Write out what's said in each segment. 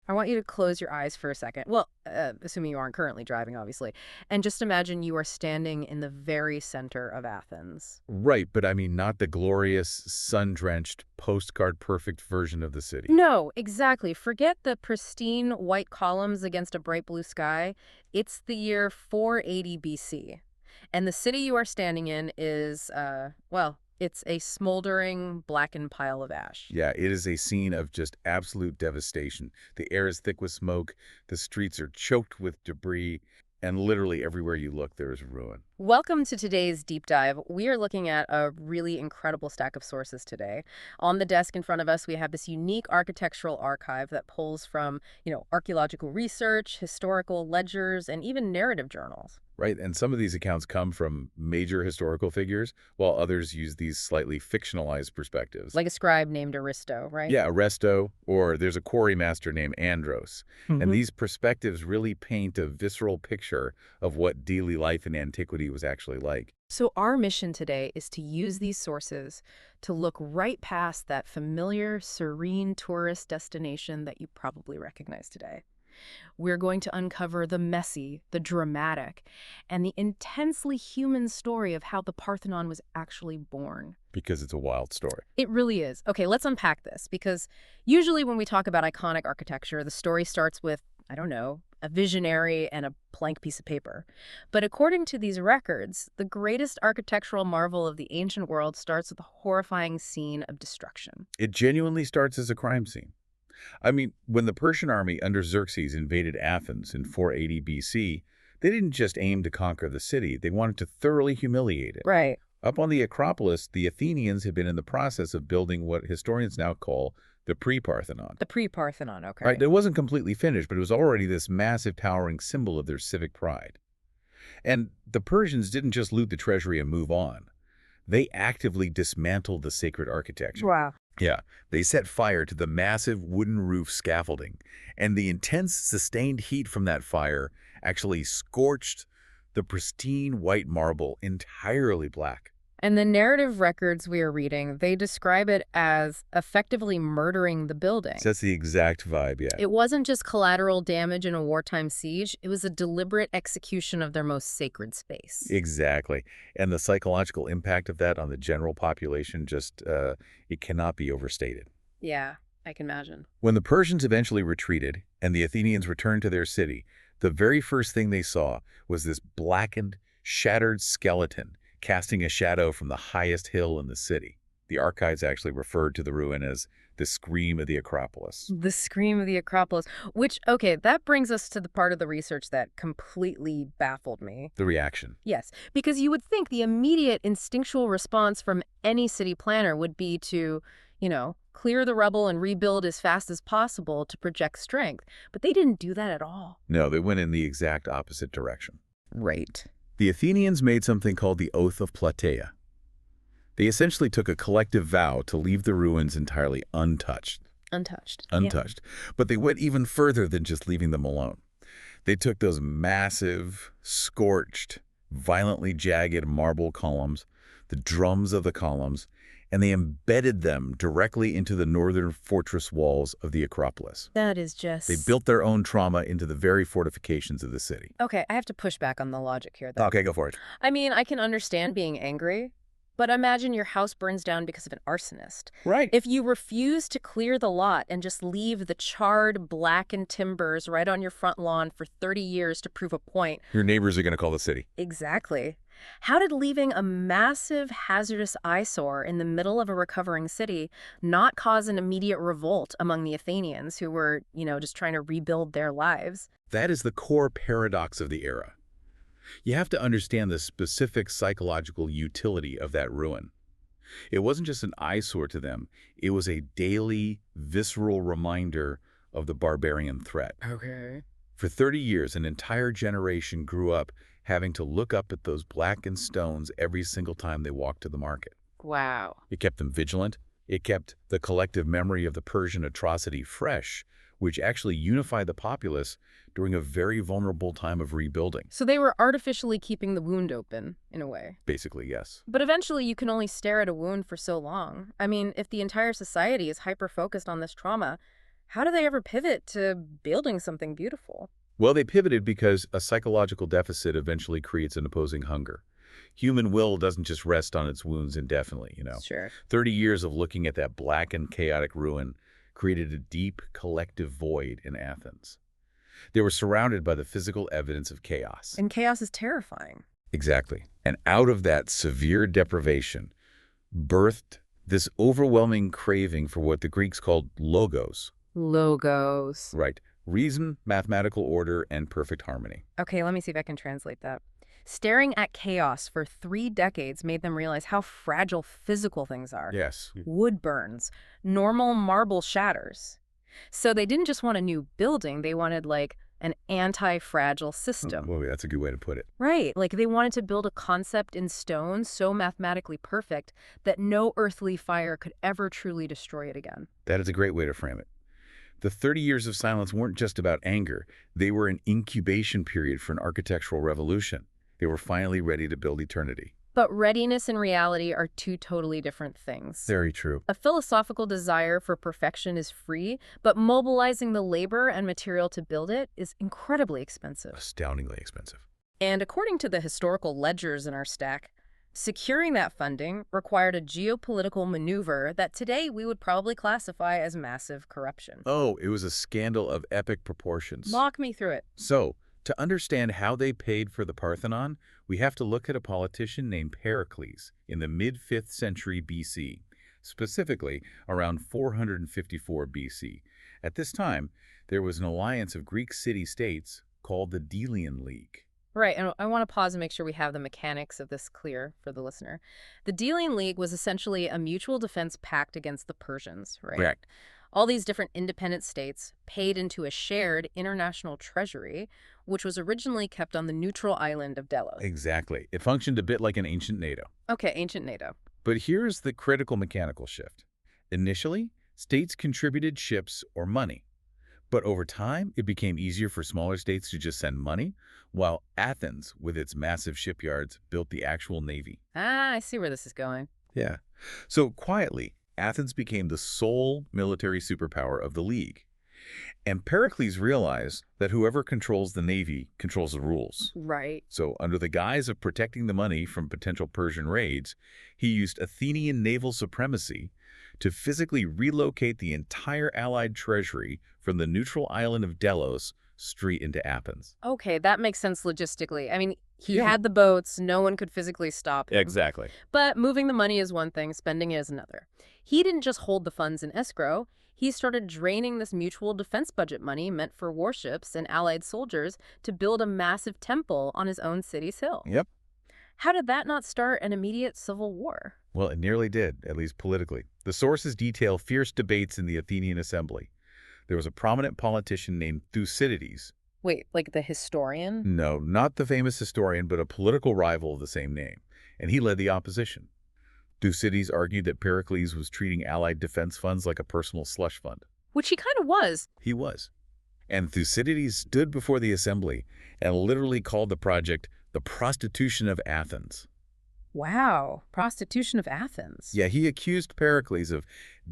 I want you to close your eyes for a second. Well, assuming you aren't currently driving, obviously. And just imagine you are standing in the very center of Athens. Right, but I mean not the glorious, sun-drenched, postcard-perfect version of the city. No, exactly. Forget the pristine white columns against a bright blue sky. It's the year 480 BC. And the city you are standing in is, well, it's a smoldering, blackened pile of ash. Yeah, it is a scene of just absolute devastation. The air is thick with smoke, the streets are choked with debris, and literally everywhere you look, there is ruin. Welcome to today's deep dive. We are looking at a really incredible stack of sources today. On the desk in front of us, we have this unique architectural archive that pulls from, archaeological research, historical ledgers, and even narrative journals. Right, and some of these accounts come from major historical figures, while others use these slightly fictionalized perspectives. Like a scribe named Aristo, right? Yeah, Arresto, or there's a quarry master named Andros. And Hmm. these perspectives really paint a visceral picture of what daily life in antiquity was actually like. So our mission today is to use these sources to look right past that familiar, serene tourist destination that you probably recognize today. We're going to uncover the messy, the dramatic, and the intensely human story of how the Parthenon was actually born. Because it's a wild story. It really is. Okay, let's unpack this, because usually when we talk about iconic architecture, the story starts with, I don't know, a visionary and a blank piece of paper. But according to these records, the greatest architectural marvel of the ancient world starts with a horrifying scene of destruction. It genuinely starts as a crime scene. I mean, when the Persian army under Xerxes invaded Athens in 480 BC, they didn't just aim to conquer the city, they wanted to thoroughly humiliate it. Right. Up on the Acropolis, the Athenians had been in the process of building what historians now call the pre-Parthenon. The pre-Parthenon, Right, okay. it wasn't completely finished, but it was already this massive, towering symbol of their civic pride. And the Persians didn't just loot the treasury and move on. They actively dismantled the sacred architecture. Wow. Yeah, they set fire to the massive wooden roof scaffolding, and the intense, sustained heat from that fire actually scorched the pristine white marble entirely black. And the narrative records we are reading, they describe it as effectively murdering the building. So that's the exact vibe, yeah. It wasn't just collateral damage in a wartime siege, it was a deliberate execution of their most sacred space. Exactly. And the psychological impact of that on the general population it cannot be overstated. Yeah, I can imagine. When the Persians eventually retreated and the Athenians returned to their city, the very first thing they saw was this blackened, shattered skeleton casting a shadow from the highest hill in the city. The archives actually referred to the ruin as the scream of the Acropolis. The scream of the Acropolis, which, okay, that brings us to the part of the research that completely baffled me. The reaction. Yes, because you would think the immediate instinctual response from any city planner would be to, clear the rubble and rebuild as fast as possible to project strength. But they didn't do that at all. No, they went in the exact opposite direction. Right. The Athenians made something called the Oath of Plataea. They essentially took a collective vow to leave the ruins entirely untouched. Untouched. Untouched. But they went even further than just leaving them alone. They took those massive, scorched, violently jagged marble columns, the drums of the columns, and they embedded them directly into the northern fortress walls of the Acropolis. That is just... They built their own trauma into the very fortifications of the city. Okay, I have to push back on the logic here, though. Okay, go for it. I mean, I can understand being angry, but imagine your house burns down because of an arsonist. Right. If you refuse to clear the lot and just leave the charred, blackened timbers right on your front lawn for 30 years to prove a point... Your neighbors are going to call the city. Exactly. How did leaving a massive, hazardous eyesore in the middle of a recovering city not cause an immediate revolt among the Athenians who were, just trying to rebuild their lives? That is the core paradox of the era. You have to understand the specific psychological utility of that ruin. It wasn't just an eyesore to them. It was a daily, visceral reminder of the barbarian threat. Okay. For 30 years, an entire generation grew up having to look up at those blackened stones every single time they walked to the market. Wow. It kept them vigilant. It kept the collective memory of the Persian atrocity fresh, which actually unified the populace during a very vulnerable time of rebuilding. So they were artificially keeping the wound open, in a way. Basically, yes. But eventually you can only stare at a wound for so long. I mean, if the entire society is hyper-focused on this trauma, How do they ever pivot to building something beautiful? Well, they pivoted because a psychological deficit eventually creates an opposing hunger. Human will doesn't just rest on its wounds indefinitely. Sure. 30 years of looking at that black and chaotic ruin created a deep collective void in Athens. They were surrounded by the physical evidence of chaos. And chaos is terrifying. Exactly. And out of that severe deprivation birthed this overwhelming craving for what the Greeks called logos. Logos. Right. Reason, mathematical order, and perfect harmony. Okay, let me see if I can translate that. Staring at chaos for 3 decades made them realize how fragile physical things are. Yes. Wood burns, normal marble shatters. So they didn't just want a new building, they wanted like an anti-fragile system. Well, that's a good way to put it. Right, like they wanted to build a concept in stone so mathematically perfect that no earthly fire could ever truly destroy it again. That is a great way to frame it. The 30 years of silence weren't just about anger. They were an incubation period for an architectural revolution. They were finally ready to build eternity. But readiness and reality are 2 totally different things. Very true. A philosophical desire for perfection is free, but mobilizing the labor and material to build it is incredibly expensive. Astoundingly expensive. And according to the historical ledgers in our stack, securing that funding required a geopolitical maneuver that today we would probably classify as massive corruption. Oh, it was a scandal of epic proportions. Walk me through it. So, to understand how they paid for the Parthenon, we have to look at a politician named Pericles in the mid-5th century BC, specifically around 454 BC. At this time, there was an alliance of Greek city-states called the Delian League. Right, and I want to pause and make sure we have the mechanics of this clear for the listener. The Delian League was essentially a mutual defense pact against the Persians, right? Correct. All these different independent states paid into a shared international treasury, which was originally kept on the neutral island of Delos. Exactly. It functioned a bit like an ancient NATO. Okay, ancient NATO. But here's the critical mechanical shift. Initially, states contributed ships or money. But over time, it became easier for smaller states to just send money, while Athens, with its massive shipyards, built the actual navy. Ah, I see where this is going. Yeah. So quietly, Athens became the sole military superpower of the League. And Pericles realized that whoever controls the navy controls the rules. Right. So under the guise of protecting the money from potential Persian raids, he used Athenian naval supremacy to physically relocate the entire allied treasury from the neutral island of Delos straight into Athens. Okay, that makes sense logistically. I mean, he Yeah. had the boats, no one could physically stop him. Exactly. But moving the money is one thing, spending it is another. He didn't just hold the funds in escrow. He started draining this mutual defense budget money meant for warships and allied soldiers to build a massive temple on his own city's hill. Yep. How did that not start an immediate civil war? Well, it nearly did, at least politically. The sources detail fierce debates in the Athenian assembly. There was a prominent politician named Thucydides. Wait, like the historian? No, not the famous historian, but a political rival of the same name. And he led the opposition. Thucydides argued that Pericles was treating allied defense funds like a personal slush fund. Which he kind of was. He was. And Thucydides stood before the assembly and literally called the project the prostitution of Athens. Wow, prostitution of Athens. Yeah, he accused Pericles of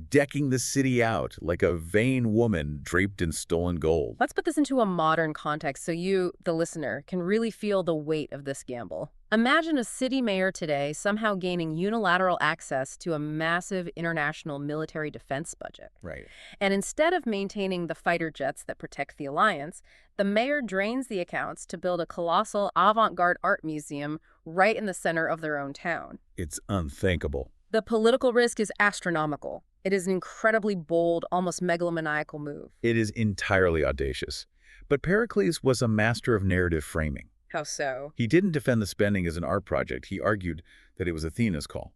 decking the city out like a vain woman draped in stolen gold. Let's put this into a modern context so you, the listener, can really feel the weight of this gamble. Imagine a city mayor today somehow gaining unilateral access to a massive international military defense budget. Right. And instead of maintaining the fighter jets that protect the alliance, the mayor drains the accounts to build a colossal avant-garde art museum right in the center of their own town. It's unthinkable. The political risk is astronomical. It is an incredibly bold, almost megalomaniacal move. It is entirely audacious. But Pericles was a master of narrative framing. How so? He didn't defend the spending as an art project. He argued that it was Athena's call.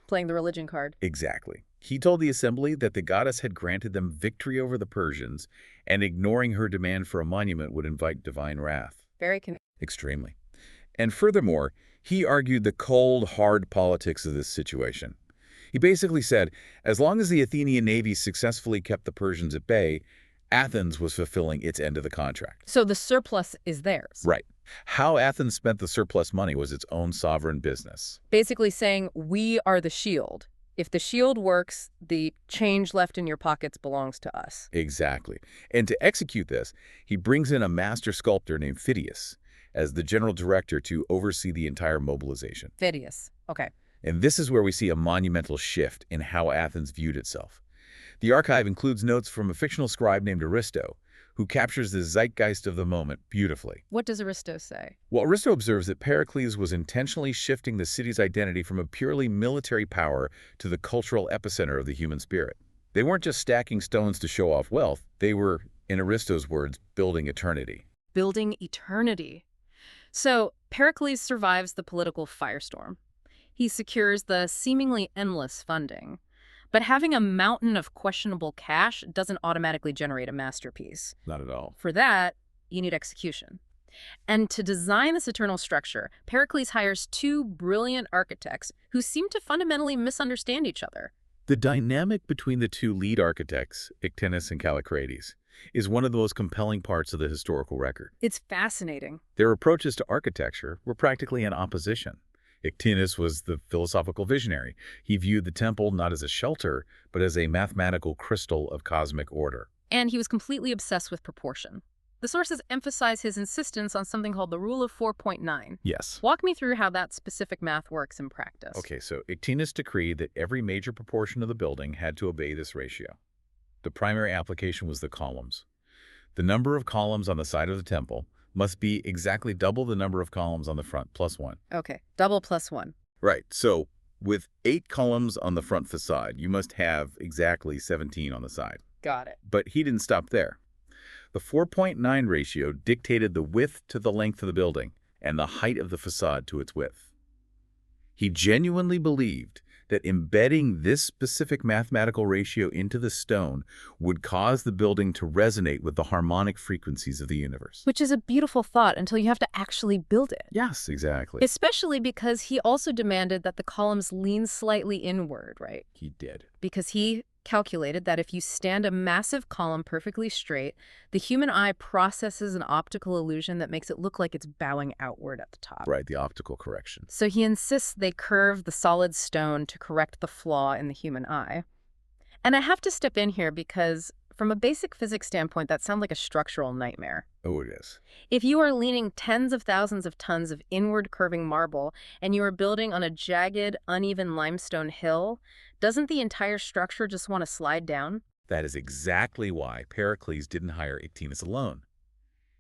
Playing the religion card. Exactly. He told the assembly that the goddess had granted them victory over the Persians, and ignoring her demand for a monument would invite divine wrath. Very Extremely. And furthermore, he argued the cold, hard politics of this situation. He basically said, as long as the Athenian navy successfully kept the Persians at bay, Athens was fulfilling its end of the contract. So the surplus is theirs. Right. How Athens spent the surplus money was its own sovereign business. Basically saying, we are the shield. If the shield works, the change left in your pockets belongs to us. Exactly. And to execute this, he brings in a master sculptor named Phidias as the general director to oversee the entire mobilization. Phidias. Okay. And this is where we see a monumental shift in how Athens viewed itself. The archive includes notes from a fictional scribe named Aristo, who captures the zeitgeist of the moment beautifully. What does Aristo say? Well, Aristo observes that Pericles was intentionally shifting the city's identity from a purely military power to the cultural epicenter of the human spirit. They weren't just stacking stones to show off wealth. They were, in Aristo's words, building eternity. Building eternity. So Pericles survives the political firestorm. He secures the seemingly endless funding. But having a mountain of questionable cash doesn't automatically generate a masterpiece. Not at all. For that, you need execution. And to design this eternal structure, Pericles hires two brilliant architects who seem to fundamentally misunderstand each other. The dynamic between the two lead architects, Iktinos and Kallikrates, is one of the most compelling parts of the historical record. It's fascinating. Their approaches to architecture were practically in opposition. Iktinos was the philosophical visionary. He viewed the temple not as a shelter, but as a mathematical crystal of cosmic order. And he was completely obsessed with proportion. The sources emphasize his insistence on something called the rule of 4.9. Yes. Walk me through how that specific math works in practice. Okay, so Iktinos decreed that every major proportion of the building had to obey this ratio. The primary application was the columns. The number of columns on the side of the temple must be exactly double the number of columns on the front, plus one. Okay, double plus one. Right, so with 8 columns on the front facade, you must have exactly 17 on the side. Got it. But he didn't stop there. The 4.9 ratio dictated the width to the length of the building and the height of the facade to its width. He genuinely believed that embedding this specific mathematical ratio into the stone would cause the building to resonate with the harmonic frequencies of the universe. Which is a beautiful thought until you have to actually build it. Yes, exactly. Especially because he also demanded that the columns lean slightly inward, right? He did. Because he calculated that if you stand a massive column perfectly straight, the human eye processes an optical illusion that makes it look like it's bowing outward at the top. Right, the optical correction. So he insists they curve the solid stone to correct the flaw in the human eye. And I have to step in here because from a basic physics standpoint, that sounds like a structural nightmare. Oh, it is. If you are leaning tens of thousands of tons of inward curving marble and you are building on a jagged, uneven limestone hill, doesn't the entire structure just want to slide down? That is exactly why Pericles didn't hire Iktinos alone.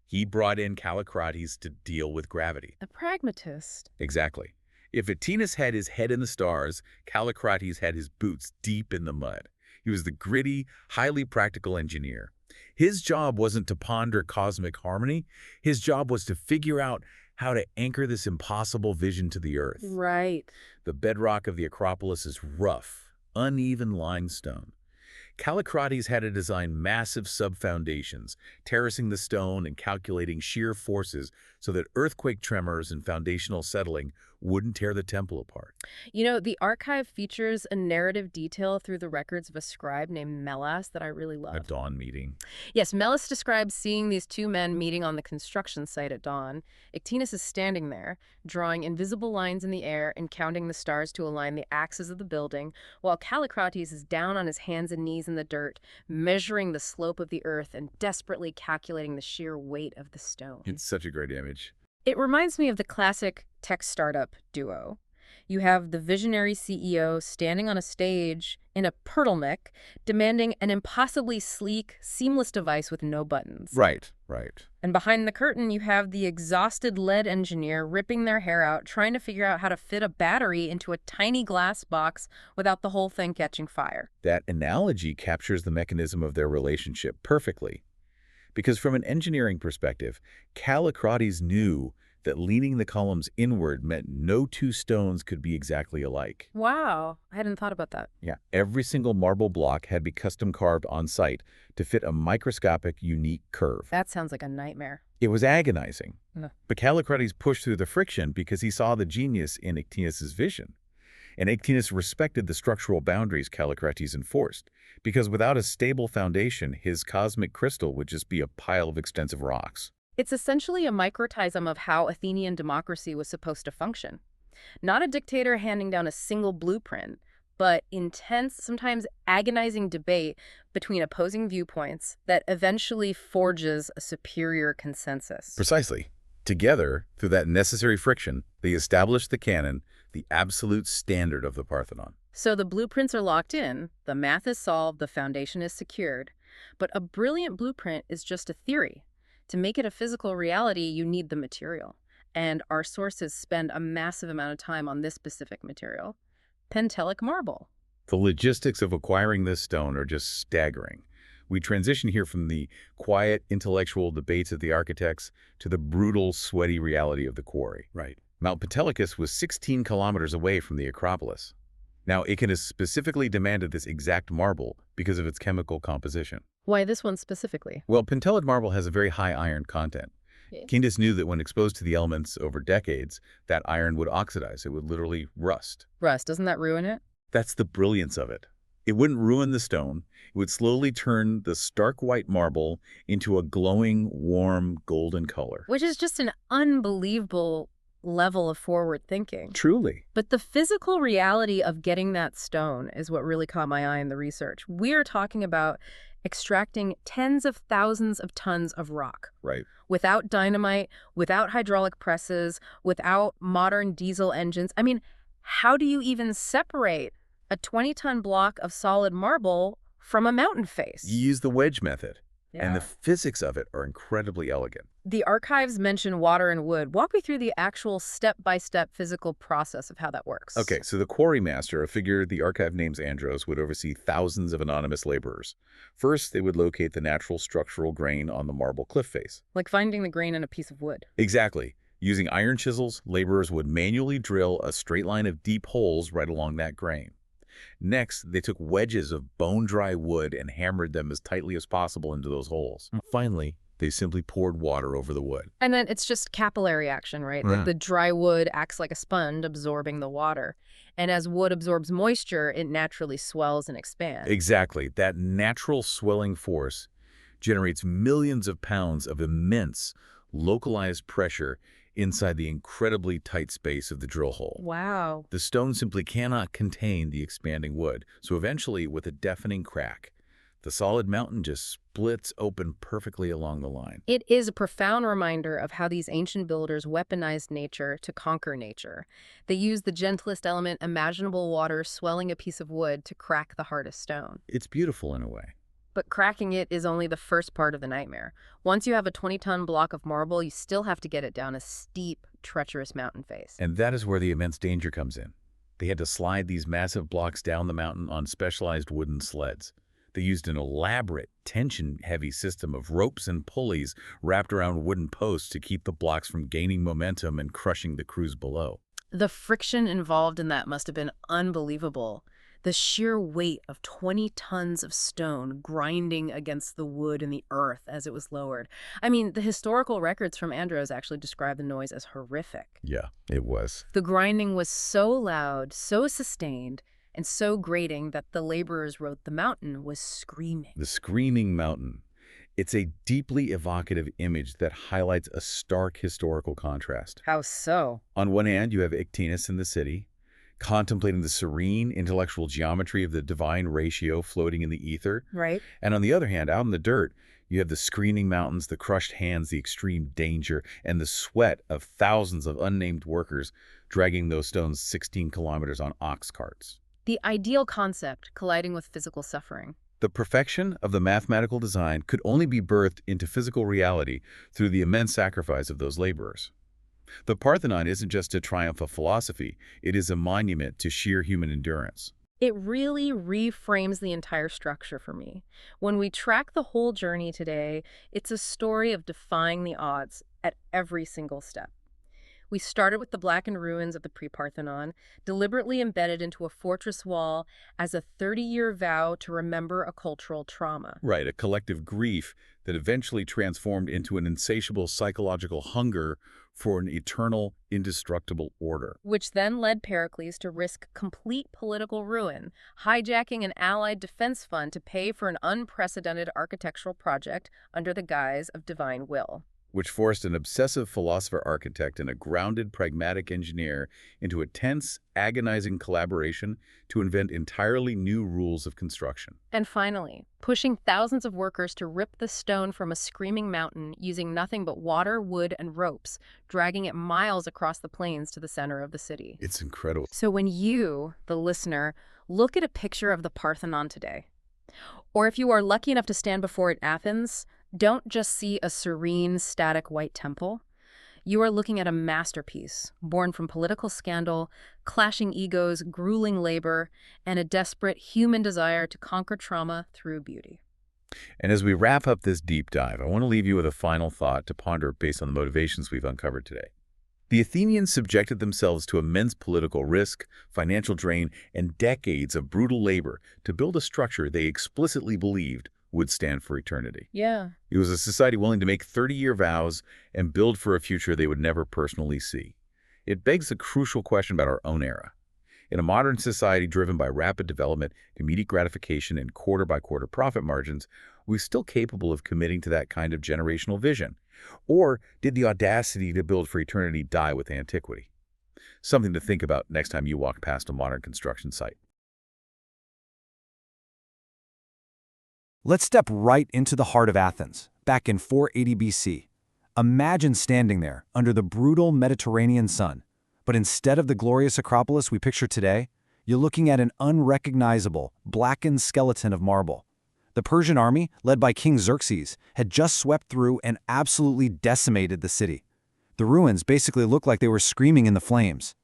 He brought in Kallikrates to deal with gravity. A pragmatist. Exactly. If Iktinos had his head in the stars, Kallikrates had his boots deep in the mud. He was the gritty, highly practical engineer. His job wasn't to ponder cosmic harmony. His job was to figure out how to anchor this impossible vision to the earth. Right. The bedrock of the Acropolis is rough, uneven limestone. Kallikrates had to design massive sub-foundations, terracing the stone and calculating shear forces so that earthquake tremors and foundational settling wouldn't tear the temple apart. You know, the archive features a narrative detail through the records of a scribe named Melas that I really love. A dawn meeting. Yes, Melas describes seeing these two men meeting on the construction site at dawn. Iktinos is standing there, drawing invisible lines in the air and counting the stars to align the axes of the building, while Kallikrates is down on his hands and knees in the dirt, measuring the slope of the earth and desperately calculating the sheer weight of the stone. It's such a great image. It reminds me of the classic tech startup duo. You have the visionary CEO standing on a stage in a turtleneck, demanding an impossibly sleek, seamless device with no buttons. Right. And behind the curtain, you have the exhausted lead engineer ripping their hair out, trying to figure out how to fit a battery into a tiny glass box without the whole thing catching fire. That analogy captures the mechanism of their relationship perfectly. Because from an engineering perspective, Kallikrates knew that leaning the columns inward meant no two stones could be exactly alike. Wow, I hadn't thought about that. Yeah, every single marble block had to be custom carved on site to fit a microscopic, unique curve. That sounds like a nightmare. It was agonizing. No. But Kallikrates pushed through the friction because he saw the genius in Iktinos' vision. And Iktinos respected the structural boundaries Kallikrates enforced, because without a stable foundation, his cosmic crystal would just be a pile of extensive rocks. It's essentially a microcosm of how Athenian democracy was supposed to function. Not a dictator handing down a single blueprint, but intense, sometimes agonizing debate between opposing viewpoints that eventually forges a superior consensus. Precisely. Together, through that necessary friction, they established the canon, the absolute standard of the Parthenon. So the blueprints are locked in, the math is solved, the foundation is secured. But a brilliant blueprint is just a theory. To make it a physical reality, you need the material. And our sources spend a massive amount of time on this specific material, Pentelic marble. The logistics of acquiring this stone are just staggering. We transition here from the quiet, intellectual debates of the architects to the brutal, sweaty reality of the quarry. Right. Mount Pentelicus was 16 kilometers away from the Acropolis. Now, Iktinos specifically demanded this exact marble because of its chemical composition. Why this one specifically? Well, Pentelic marble has a very high iron content. Yeah. Iktinos knew that when exposed to the elements over decades, that iron would oxidize. It would literally rust. Rust, doesn't that ruin it? That's the brilliance of it. It wouldn't ruin the stone. It would slowly turn the stark white marble into a glowing, warm, golden color. Which is just an unbelievable level of forward thinking. Truly. But the physical reality of getting that stone is what really caught my eye in the research. We're talking about extracting tens of thousands of tons of rock. Right. Without dynamite, without hydraulic presses, without modern diesel engines. I mean, how do you even separate a 20-ton block of solid marble from a mountain face? You use the wedge method, and the Yeah. physics of it are incredibly elegant. The archives mention water and wood. Walk me through the actual step-by-step physical process of how that works. Okay, so the quarry master, a figure the archive names Andros, would oversee thousands of anonymous laborers. First, they would locate the natural structural grain on the marble cliff face. Like finding the grain in a piece of wood. Exactly. Using iron chisels, laborers would manually drill a straight line of deep holes right along that grain. Next, they took wedges of bone-dry wood and hammered them as tightly as possible into those holes. Finally, they simply poured water over the wood. And then it's just capillary action, right? Yeah. The dry wood acts like a sponge, absorbing the water. And as wood absorbs moisture, it naturally swells and expands. Exactly. That natural swelling force generates millions of pounds of immense, localized pressure inside the incredibly tight space of the drill hole. Wow. The stone simply cannot contain the expanding wood, so eventually, with a deafening crack, the solid mountain just splits open perfectly along the line. It is a profound reminder of how these ancient builders weaponized nature to conquer nature. They used the gentlest element imaginable, water, swelling a piece of wood to crack the hardest stone. It's beautiful in a way. But cracking it is only the first part of the nightmare. Once you have a 20-ton block of marble, you still have to get it down a steep, treacherous mountain face. And that is where the immense danger comes in. They had to slide these massive blocks down the mountain on specialized wooden sleds. They used an elaborate, tension-heavy system of ropes and pulleys wrapped around wooden posts to keep the blocks from gaining momentum and crushing the crews below. The friction involved in that must have been unbelievable. The sheer weight of 20 tons of stone grinding against the wood and the earth as it was lowered. I mean, the historical records from Andros actually describe the noise as horrific. Yeah, it was. The grinding was so loud, so sustained, and so grating that the laborers wrote the mountain was screaming. The screaming mountain. It's a deeply evocative image that highlights a stark historical contrast. How so? On one hand, you have Iktinos in the city, contemplating the serene intellectual geometry of the divine ratio floating in the ether. Right? And on the other hand, out in the dirt, you have the screening mountains, the crushed hands, the extreme danger, and the sweat of thousands of unnamed workers dragging those stones 16 kilometers on ox carts. The ideal concept colliding with physical suffering. The perfection of the mathematical design could only be birthed into physical reality through the immense sacrifice of those laborers. The Parthenon isn't just a triumph of philosophy, it is a monument to sheer human endurance. It really reframes the entire structure for me. When we track the whole journey today, it's a story of defying the odds at every single step. We started with the blackened ruins of the pre-Parthenon, deliberately embedded into a fortress wall as a 30-year vow to remember a cultural trauma. Right, a collective grief that eventually transformed into an insatiable psychological hunger for an eternal, indestructible order. Which then led Pericles to risk complete political ruin, hijacking an allied defense fund to pay for an unprecedented architectural project under the guise of divine will. which forced an obsessive philosopher-architect and a grounded, pragmatic engineer into a tense, agonizing collaboration to invent entirely new rules of construction. And finally, pushing thousands of workers to rip the stone from a screaming mountain using nothing but water, wood, and ropes, dragging it miles across the plains to the center of the city. It's incredible. So when you, the listener, look at a picture of the Parthenon today, or if you are lucky enough to stand before it in Athens, don't just see a serene, static white temple. You are looking at a masterpiece born from political scandal, clashing egos, grueling labor, and a desperate human desire to conquer trauma through beauty. And as we wrap up this deep dive, I want to leave you with a final thought to ponder based on the motivations we've uncovered today. The Athenians subjected themselves to immense political risk, financial drain, and decades of brutal labor to build a structure they explicitly believed would stand for eternity. Yeah. It was a society willing to make 30-year vows and build for a future they would never personally see. It begs a crucial question about our own era. In a modern society driven by rapid development, immediate gratification, and quarter-by-quarter profit margins, are we still capable of committing to that kind of generational vision? Or did the audacity to build for eternity die with antiquity? Something to think about next time you walk past a modern construction site. Let's step right into the heart of Athens, back in 480 BC. Imagine standing there under the brutal Mediterranean sun, but instead of the glorious Acropolis we picture today, you're looking at an unrecognizable, blackened skeleton of marble. The Persian army, led by King Xerxes, had just swept through and absolutely decimated the city. The ruins basically looked like they were screaming in the flames.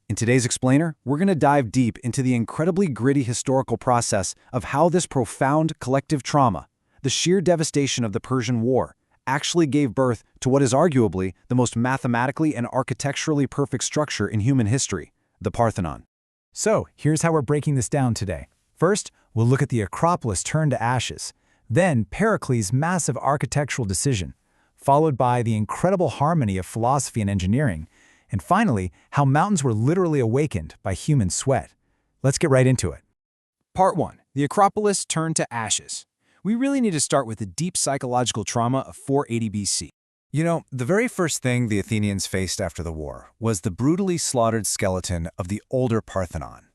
In today's Explainer, we're going to dive deep into the incredibly gritty historical process of how this profound collective trauma, the sheer devastation of the Persian War, actually gave birth to what is arguably the most mathematically and architecturally perfect structure in human history, the Parthenon. So, here's how we're breaking this down today. First, we'll look at the Acropolis turned to ashes, then Pericles' massive architectural decision, followed by the incredible harmony of philosophy and engineering, and finally, how mountains were literally awakened by human sweat. Let's get right into it. Part 1. The Acropolis turned to ashes. We really need to start with the deep psychological trauma of 480 BC. You know, the very first thing the Athenians faced after the war was the brutally slaughtered skeleton of the older Parthenon.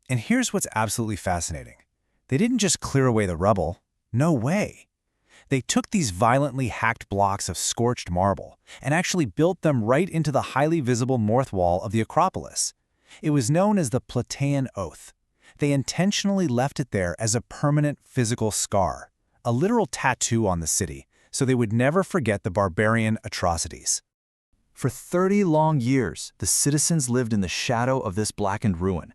And here's what's absolutely fascinating. They didn't just clear away the rubble. No way. They took these violently hacked blocks of scorched marble and actually built them right into the highly visible north wall of the Acropolis. It was known as the Plataean Oath. They intentionally left it there as a permanent physical scar, a literal tattoo on the city, so they would never forget the barbarian atrocities. For 30 long years, the citizens lived in the shadow of this blackened ruin.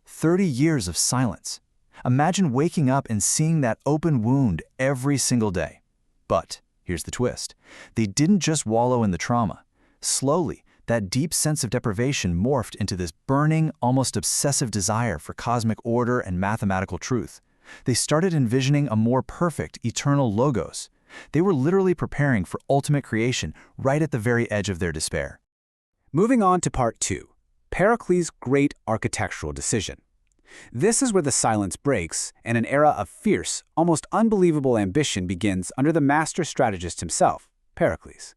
30 years of silence. Imagine waking up and seeing that open wound every single day. But here's the twist. They didn't just wallow in the trauma. Slowly, that deep sense of deprivation morphed into this burning, almost obsessive desire for cosmic order and mathematical truth. They started envisioning a more perfect, eternal logos. They were literally preparing for ultimate creation right at the very edge of their despair. Moving on to Part 2, Pericles' great architectural decision. This is where the silence breaks and an era of fierce, almost unbelievable ambition begins under the master strategist himself, Pericles.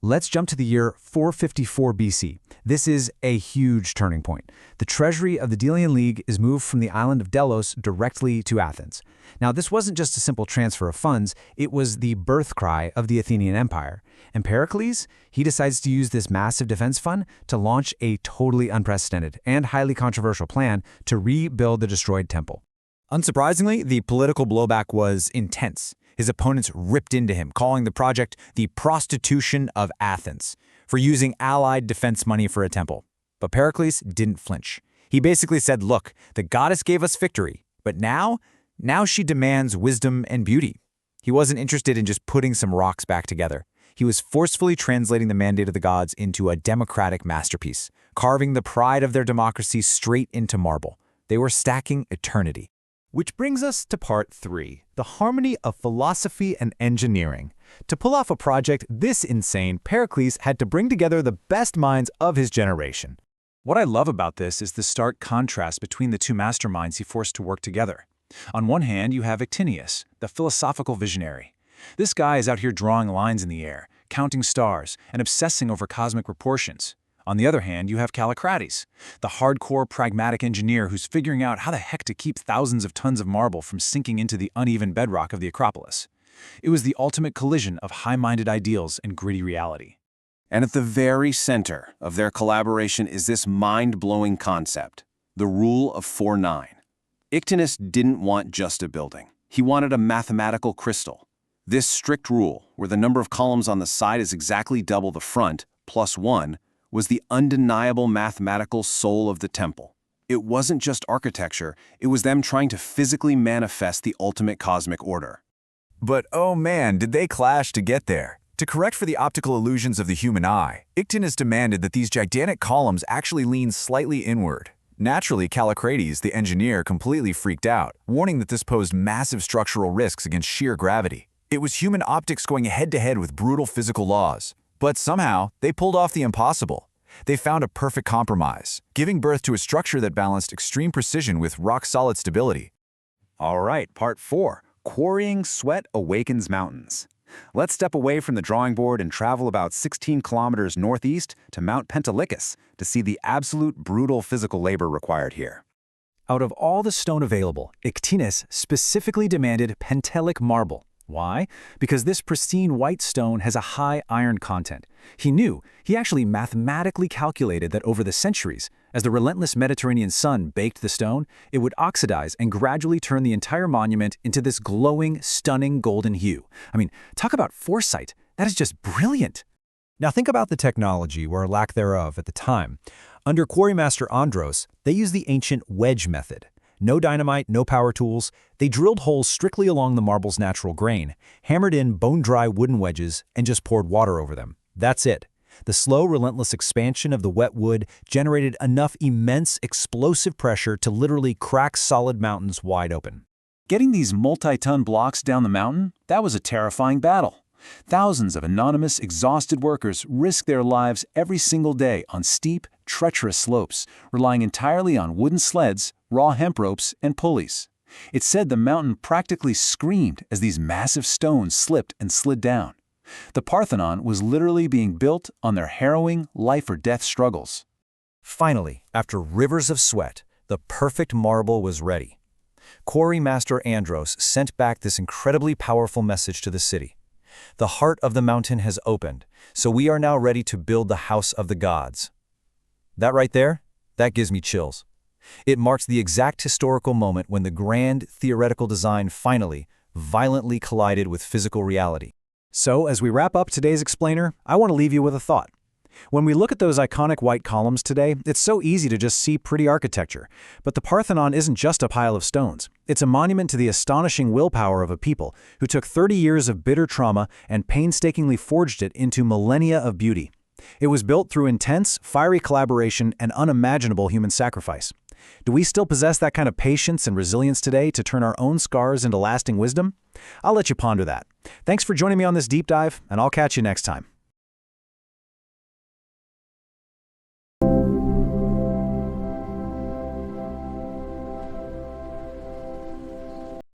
Let's jump to the year 454 BC. This is a huge turning point. The treasury of the Delian League is moved from the island of Delos directly to Athens. Now, this wasn't just a simple transfer of funds, it was the birth cry of the Athenian Empire. And Pericles, he decides to use this massive defense fund to launch a totally unprecedented and highly controversial plan to rebuild the destroyed temple. Unsurprisingly, the political blowback was intense. His opponents ripped into him, calling the project the prostitution of Athens for using allied defense money for a temple. But Pericles didn't flinch. He basically said, look, the goddess gave us victory, but now she demands wisdom and beauty. He wasn't interested in just putting some rocks back together. He was forcefully translating the mandate of the gods into a democratic masterpiece, carving the pride of their democracy straight into marble. They were stacking eternity. Which brings us to Part 3, the harmony of philosophy and engineering. To pull off a project this insane, Pericles had to bring together the best minds of his generation. What I love about this is the stark contrast between the two masterminds he forced to work together. On one hand, you have Iktinos, the philosophical visionary. This guy is out here drawing lines in the air, counting stars and obsessing over cosmic proportions. On the other hand, you have Kallikrates, the hardcore pragmatic engineer who's figuring out how the heck to keep thousands of tons of marble from sinking into the uneven bedrock of the Acropolis. It was the ultimate collision of high-minded ideals and gritty reality. And at the very center of their collaboration is this mind-blowing concept, the rule of 4-9. Iktinos didn't want just a building. He wanted a mathematical crystal. This strict rule, where the number of columns on the side is exactly double the front, plus 1, was the undeniable mathematical soul of the temple. It wasn't just architecture, it was them trying to physically manifest the ultimate cosmic order. But oh man, did they clash to get there. To correct for the optical illusions of the human eye, Iktinos demanded that these gigantic columns actually lean slightly inward. Naturally, Kallikrates, the engineer, completely freaked out, warning that this posed massive structural risks against sheer gravity. It was human optics going head-to-head with brutal physical laws. But somehow, they pulled off the impossible. They found a perfect compromise, giving birth to a structure that balanced extreme precision with rock-solid stability. All right, part 4. Quarrying Sweat Awakens Mountains. Let's step away from the drawing board and travel about 16 kilometers northeast to Mount Pentelic to see the absolute brutal physical labor required here. Out of all the stone available, Iktinos specifically demanded Pentelic marble. Why? Because this pristine white stone has a high iron content. He actually mathematically calculated that over the centuries, as the relentless Mediterranean sun baked the stone, it would oxidize and gradually turn the entire monument into this glowing, stunning golden hue. I mean, talk about foresight. That is just brilliant. Now think about the technology, or lack thereof, at the time. Under quarrymaster Andros, they used the ancient wedge method. No dynamite, no power tools. They drilled holes strictly along the marble's natural grain, hammered in bone-dry wooden wedges, and just poured water over them. That's it. The slow, relentless expansion of the wet wood generated enough immense, explosive pressure to literally crack solid mountains wide open. Getting these multi-ton blocks down the mountain, that was a terrifying battle. Thousands of anonymous, exhausted workers risk their lives every single day on steep, treacherous slopes, relying entirely on wooden sleds, raw hemp ropes, and pulleys. It's said the mountain practically screamed as these massive stones slipped and slid down. The Parthenon was literally being built on their harrowing life-or-death struggles. Finally, after rivers of sweat, the perfect marble was ready. Quarrymaster Andros sent back this incredibly powerful message to the city. The heart of the mountain has opened, so we are now ready to build the house of the gods. That right there, that gives me chills. It marks the exact historical moment when the grand theoretical design finally, violently collided with physical reality. So, as we wrap up today's explainer, I want to leave you with a thought. When we look at those iconic white columns today, it's so easy to just see pretty architecture. But the Parthenon isn't just a pile of stones. It's a monument to the astonishing willpower of a people who took 30 years of bitter trauma and painstakingly forged it into millennia of beauty. It was built through intense, fiery collaboration and unimaginable human sacrifice. Do we still possess that kind of patience and resilience today to turn our own scars into lasting wisdom? I'll let you ponder that. Thanks for joining me on this deep dive, and I'll catch you next time.